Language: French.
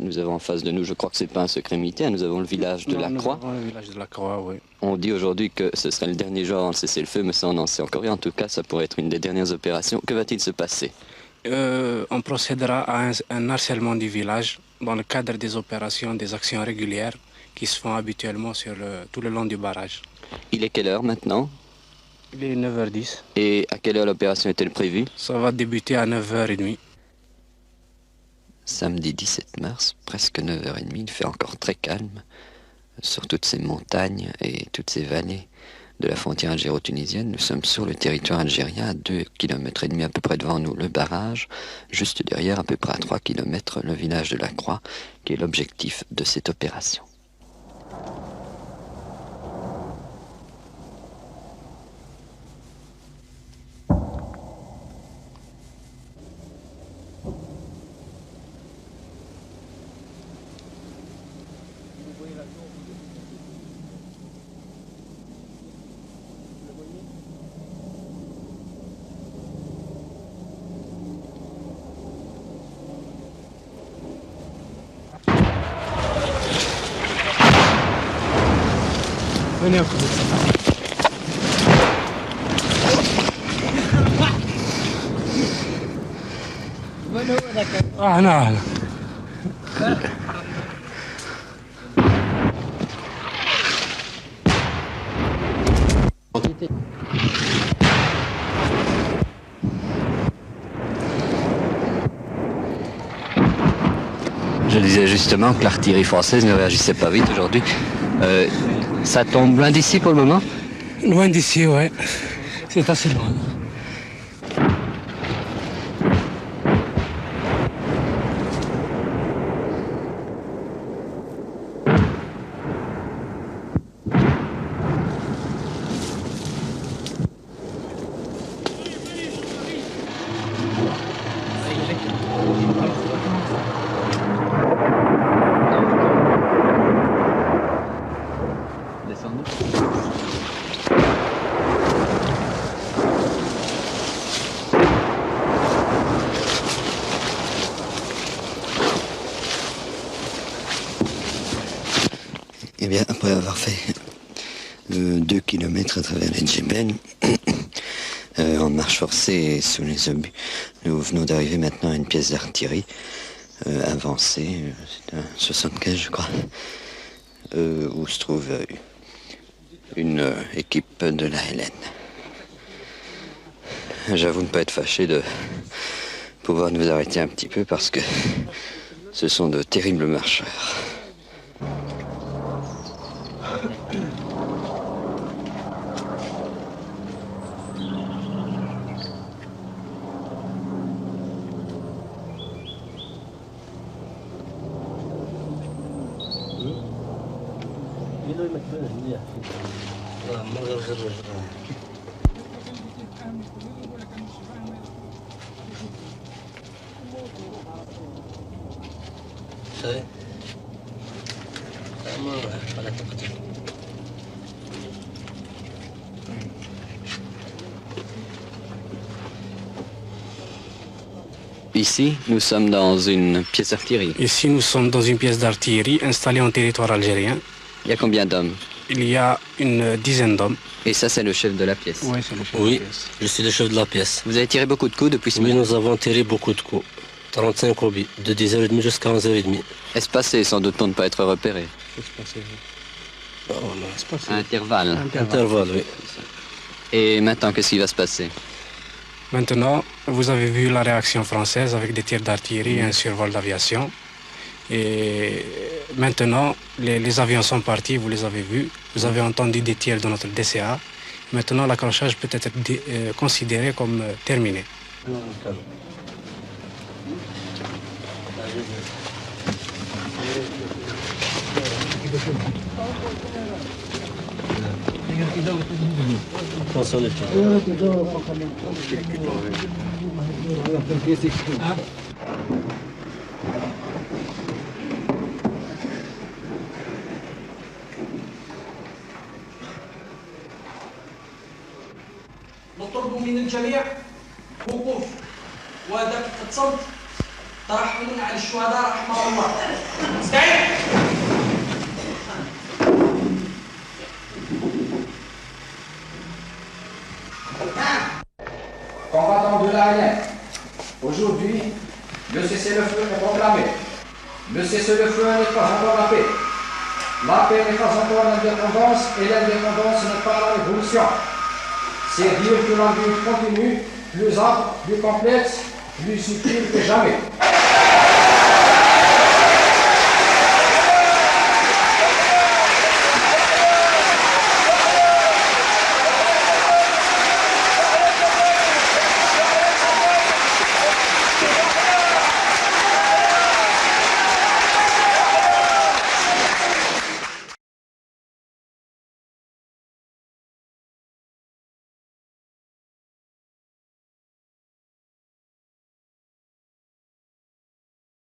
Nous avons en face de nous, je crois que ce n'est pas un secret militaire, nous avons le village de la Croix. Le village de la Croix, oui. On dit aujourd'hui que ce serait le dernier jour avant le cessez-le-feu, mais ça on n'en sait encore rien. En tout cas, ça pourrait être une des dernières opérations. Que va-t-il se passer? On procédera à un harcèlement du village dans le cadre des opérations, des actions régulières qui se font habituellement sur tout le long du barrage. Il est quelle heure maintenant? Il est 9h10. Et à quelle heure l'opération est-elle prévue? Ça va débuter à 9h30. Samedi 17 mars, presque 9h30, il fait encore très calme sur toutes ces montagnes et toutes ces vallées de la frontière algéro-tunisienne. Nous sommes sur le territoire algérien, à 2,5 km à peu près devant nous le barrage, juste derrière, à peu près à 3 km, le village de la Croix, qui est l'objectif de cette opération. Venez encore. Ah non. Je disais justement que l'artillerie française ne réagissait pas vite aujourd'hui. Ça tombe loin d'ici pour le moment? Loin d'ici, ouais. C'est assez loin. Eh bien, après avoir fait 2 km à travers les Djebel, en marche forcée et sous les obus, nous venons d'arriver maintenant à une pièce d'artillerie avancée, c'est un 75 je crois, où se trouve une équipe de la LN. J'avoue ne pas être fâché de pouvoir nous arrêter un petit peu parce que ce sont de terribles marcheurs. Ici, nous sommes dans une pièce d'artillerie. Ici, nous sommes dans une pièce d'artillerie installée en territoire algérien. Il y a combien d'hommes? Il y a une dizaine d'hommes. Et ça, c'est le chef de la pièce? Oui, c'est le chef Oui, de la pièce. je suis le chef de la pièce. Vous avez tiré beaucoup de coups depuis ce Oui, matin? nous avons tiré beaucoup de coups. 35 obus, de 10h30 jusqu'à 11h30. Espacé, sans doute pour ne pas être repéré. Oh, Intervalle. Intervalle, oui. Et maintenant, qu'est-ce qui va se passer? Maintenant, vous avez vu la réaction française avec des tirs d'artillerie et un survol d'aviation. Et maintenant, les avions sont partis, vous les avez vus. Vous avez entendu des tirs de notre DCA. Maintenant, l'accrochage peut être considéré comme terminé. Attention les filles. نطلب من الجميع وقوف ودقة الصمت ترحم على الشهداء رحمه الله. استعد. Combattants de l'ANF, aujourd'hui, le cessez-le-feu est proclamé. Le cessez-le-feu n'est pas encore la paix. La paix n'est pas encore l'indépendance et l'indépendance n'est pas la révolution. C'est dire que la lutte continue, plus âpre, plus complexe, plus utile que jamais.